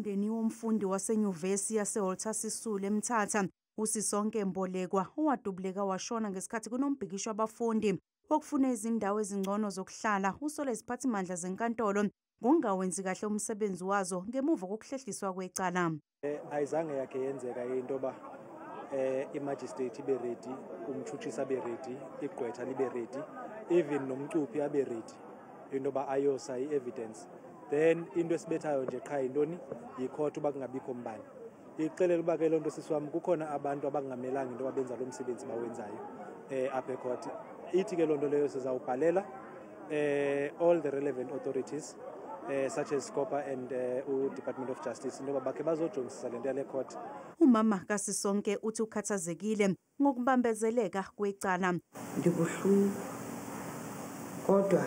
Umndeni womfundi wasenyuvesi yaseWalter Sisulu eMthatha uSisonke Mbolekwa owadubuleka washona ngesikhathi kunombhikisho abafundi wokufuna izindawo ezingcono zokuhlala usole iziphathimandla zenkantolo ngokungawenzi kahle umsebenzi wazo ngemuva kokuhlehliswa kwecala. Ayizange yakhe yenzeka into ba imagistrate ibe ready, umthuthisi abe ready, igqwetha libe ready, even nomcuphi abe ready into ba ayosa i-evidence. Then into esibethayo nje qha yintoni yicourt uba kungabikho mbali. Ixelele uba ke lonto sisiwami kukhona abantu abangamelanga into abenza lo msebenzi bawenzayo apha ecourt. Ithi ke lonto leyo sizawubhalela all the relevant authorities such as SCOPA and Department of Justice into bakhe bazojongisisa lento yale court. Umama kaSisonke uthi ukhathazekile ngokubambezeleka kwecala. Ndibuhlungu kodwa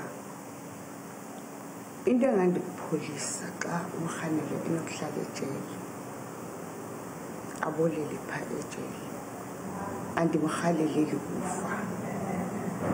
into engandipholisa xa umrhanele enokuhlala ejele abolele pha ejele andimrhaleleli kufa,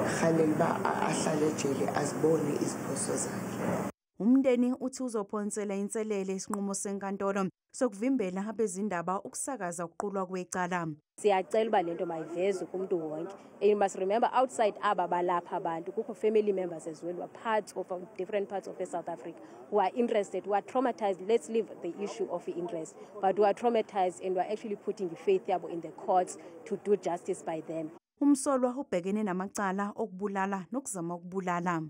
rhalela uba ahlale ejele azibone iziphoso zakhe. Umndeni uthi uzophonsela inselele isinqumo senkantolo sokuvimbela abezindaba ukusakaza ukuqulwa kwecala. Siyacela uba lento mayivezwe kumuntu wonke. And you must remember outside aba balapha abantu kukho family members as well, who are parts of different parts of South Africa who are interested, who are traumatized. Let's leave the issue of the interest, but who are traumatized and who are actually putting the faith in the courts to do justice by them. Umsolwa ubhekene namacala okubulala nokuzama ukubulala.